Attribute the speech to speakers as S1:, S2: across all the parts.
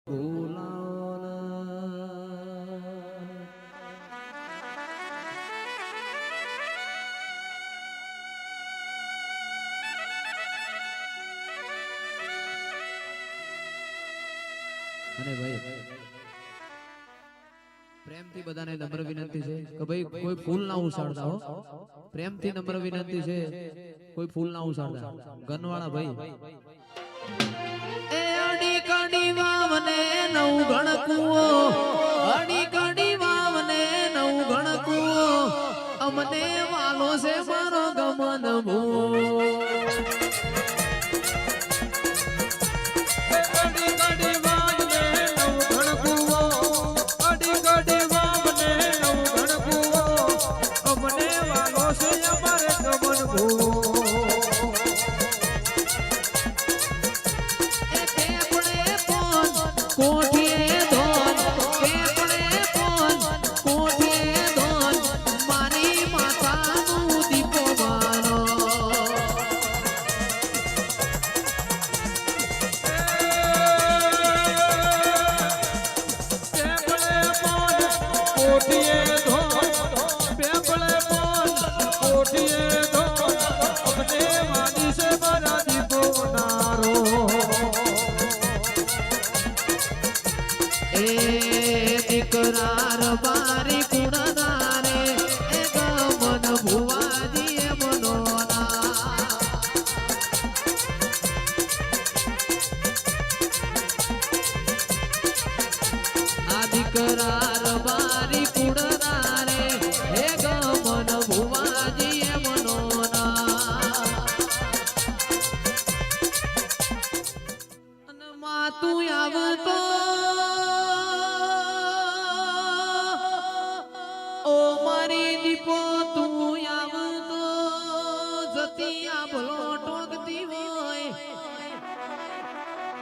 S1: અને ભાઈ પ્રેમથી બધાને નમ્ર વિનંતી છે કે ભાઈ કોઈ ફૂલ ના ઉછાળતા હો, પ્રેમથી નમ્ર વિનંતી છે કોઈ ફૂલ ના ઉછાળતા. ગનવાળા ભાઈ એ અડી કડી વાવને નવ ગણકુઓ, અડી કડી વાવને નવ ગણકુઓ, અમને વાલો છે મારો ગમન ભૂ. દીકરાર બારી કુણનારે એ ગમન ભુવાજી એ મનોના આ દીકરાર બારી કુણનારે એ ગમન ભુવાજી એ મનોના અને માતું આવતો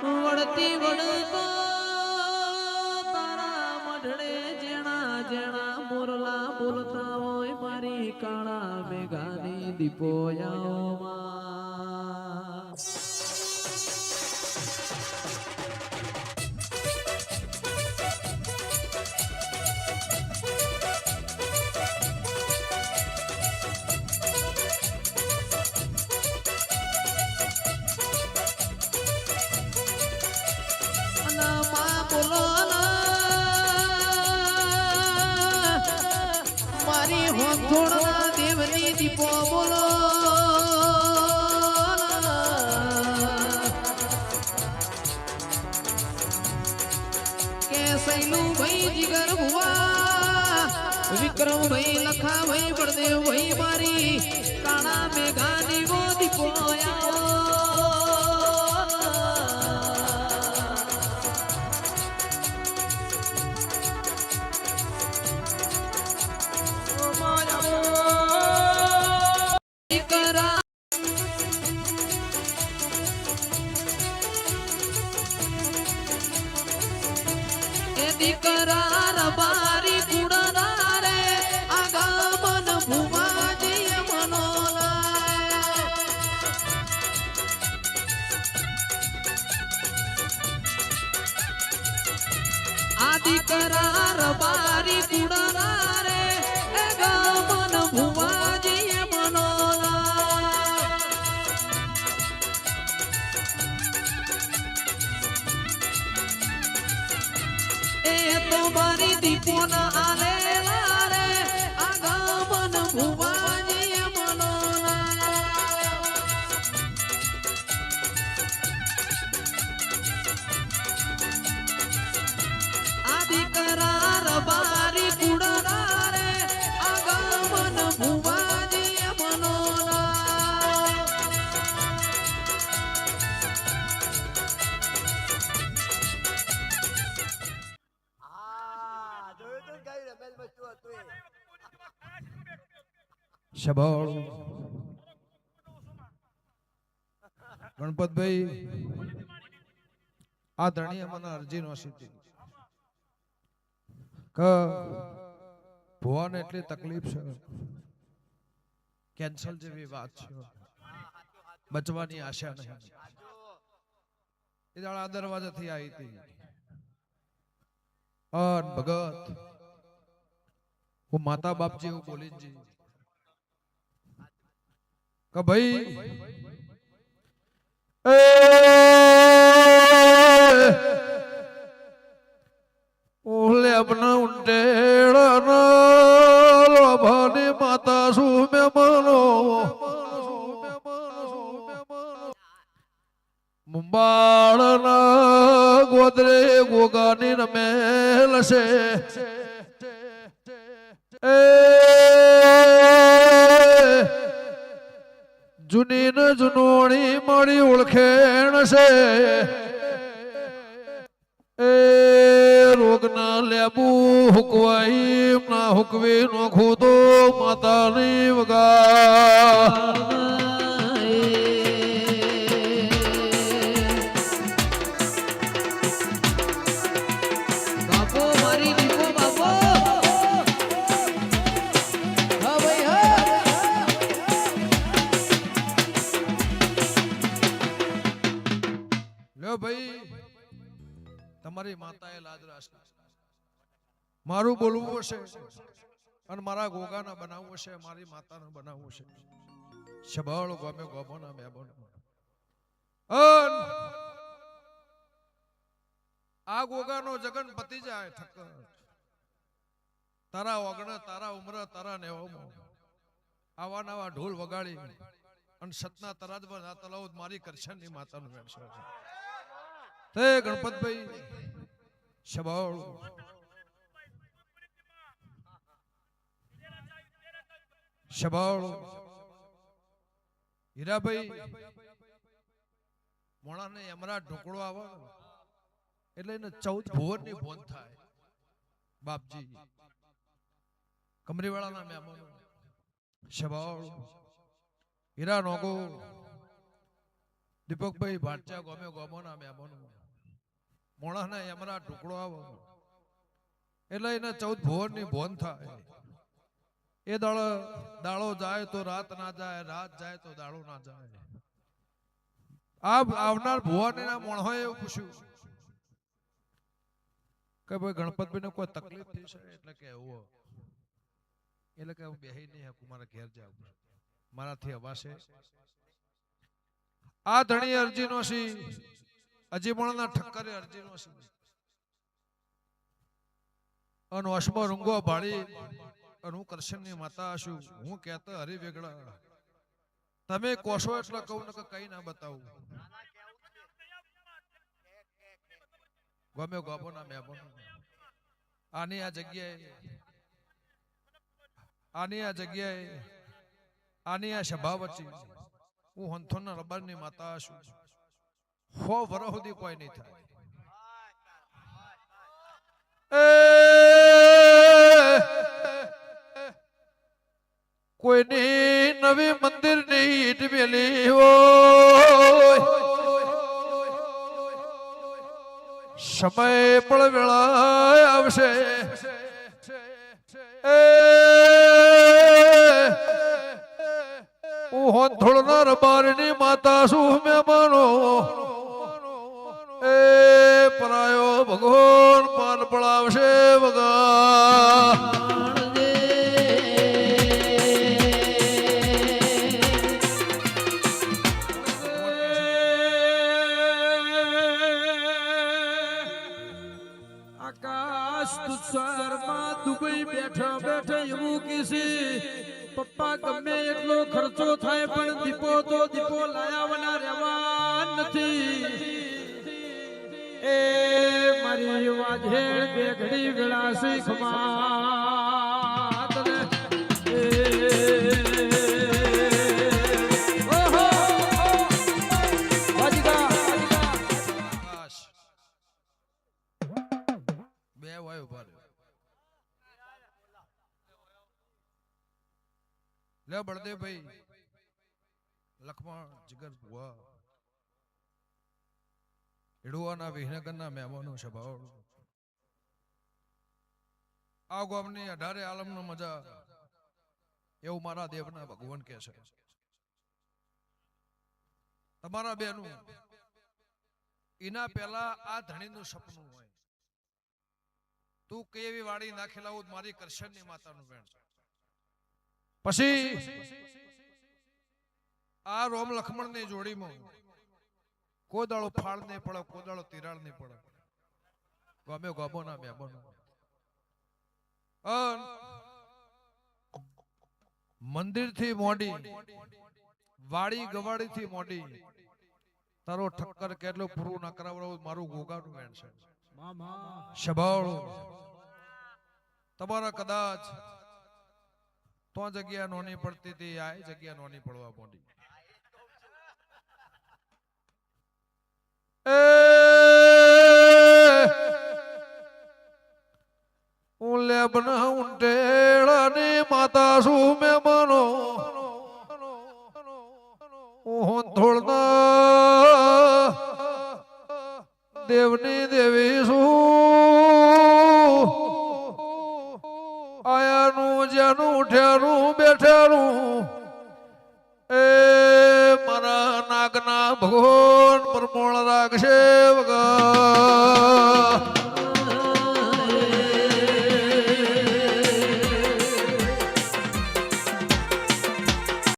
S1: વળતી વળતો તારા મઢડે જેણા જેણા મોરલા બોલતા હોય મારી કાળા મેઘાની દીપોયાઓમાં મારી હોથોડના દેવની દીપો બોલો કે સૈલું ભાઈ જીગર ભુવા વિક્રમ ભાઈ લખા ભાઈ બળદેવ ભાઈ મારી કાળા મેઘાની વો દીપો દીકરાર બારી કુણનારે આગમન ભુવાજી મનોલા આ દીકરાર બારી કુણનારે આગમન ભુવાજી મનોલા એ તો મારી દીપોના આલેલા રે આગમન ભુવાજી મનોના આ દીકરાર બારી કુણના રે આગમન ભુવાજી મનોના
S2: શબાળ ગણપતભાઈ આ ધણી મને અરજી નો સીધી કે ભુવાને એટલી તકલીફ છે કેન્સલ જેવી વાત છે બચવાની આશા નહીં એ દાડા દરવાજાથી આવી હતી અન ભગત હું માતા બાપજી એવું બોલીજી કે ભાઈ એ ઓલે આપના ઉંટેડા લોભાની માતા શું મે મનો મુંબાળના ગોદરે ગોગાની રમેલ છે એ જૂની ન જૂનોણી મળી ઓળખેણ છે એ રોગ ના લેબુ હુકવાઈ ના હુકવી નોખું તો માતાની વગા
S1: બાપો મારી દીકો બાપો હા ભાઈ હા
S2: લ્યો ભાઈ તમારી માતાએ લાજ રાખશે મારું બોલવું હશે અને મારા ગોગાના બનાવવું હશે મારી માતાને બનાવવું છે શબળ ગમે ગોમોના મેબોન આ ગોગાનો જગન પતી જાય ઠક્કર તારા ઓગણ તારા ઉમર તારા નેવામાં આવા નવા ઢોલ વગાડી અને સતના તરાજમાં આ તલાવ મારી કરશનની માતાનું વેણશે તે ગણપતભાઈ શબળ શબળ હીરાભાઈ મોણાને એમરા ઢોકળો આવે એટલે એને 14 ભુવનની ભોન થાય બાપજી કમરીવાળાના મહેમાનો શબળ હીરા નોગો દીપકભાઈ ભાટચા ગમે ગમોના મહેમાનો મોણાને એમરા ઢોકળો આવે એટલે એને 14 ભુવનની ભોન થાય એ દાડો જાય તો રાત ના જાય રાત જાય તો દાડો ના જાય આવનાર ભુવાનીના મોણોએ એવું પૂછ્યું કે ભાઈ ગણપતભાઈને કોઈ તકલીફ થઈ છે એટલે કે એવું એટલે કે હું બેહી નહીં શકું મારા ઘેર જાવ મારાથી અવાશે આ ધણી અરજીનો સી હજી મોણના ઠક્કરે અરજીનો સી અને અશ્મ રૂંગો ભાળી અને હું કરશનની માતા છું હું કહેતા હરી વેગડા તમે કોશો એટલે કહું ને કઈ ના બતાવું ગમે ગોબોના મહેમાનો આની આ સભા વચ્ચે હું હંથોના રબારની માતા છું 100 વર્ષ સુધી કોઈ નહીં થાય કોઈની નવી મંદિરની ઈટ મેલી હોય સમય પણ વેળા આવશે હું થોડના રબારની માતા શું મહેમાનો એ પરાયો ભગવાન પાન પડાવશે વગા
S3: દુબઈ બેઠા બેઠા એવું કીસી પપ્પા ગમે એટલો ખર્ચો થાય પણ દીપો તો દીપો લાયાવના રહેવા નથી એ મારી વાજેણ બેઘડી વેળાસી ખમા તને ઓહો વાજગા
S2: બે વાય ઉભા લે બળદેવભાઈ લખમણ જીગર ભુવા એડુઆના વિહનગરના મહેમાનો સ્વભાવ આ ગામની 18 આલમનો મજા એવું મારા દેવના ભગવાન કહે છે તમારા બેનું એના પહેલા આ ધણીનું સપનું હોય તું કેવી વાડી નાખેલા હું મારી કરશનની માતાનું વેણ છે. પછી આ રોમ લક્ષ્મણની જોડીમાં કોઈ દાડો ફાળ નહીં પડે, કોઈ દાડો તિરાડ નહીં પડે. ગમે ગમો ના મહેમાનો મંદિર થી મોડી વાડી ગવાડી થી મોડી તારો ઠક્કર કેટલો પૂરું ના કરાવડાવું મારું ગોગાનું વેણ છે. શબાળો તમારા કદાચ તો જગ્યા નોની પડતી હતી, આ જગ્યા નોની પડવા મોડી. હું લેબના ઉંટેડાની માતા છું મહેમાનો, હું થોડના દેવની દેવી છું. આયાનું જ્યાંનું ઉઠ્યાનું બેઠાનું એ મારા નાગના ભગવાન પરમોળ રાખશે વગર.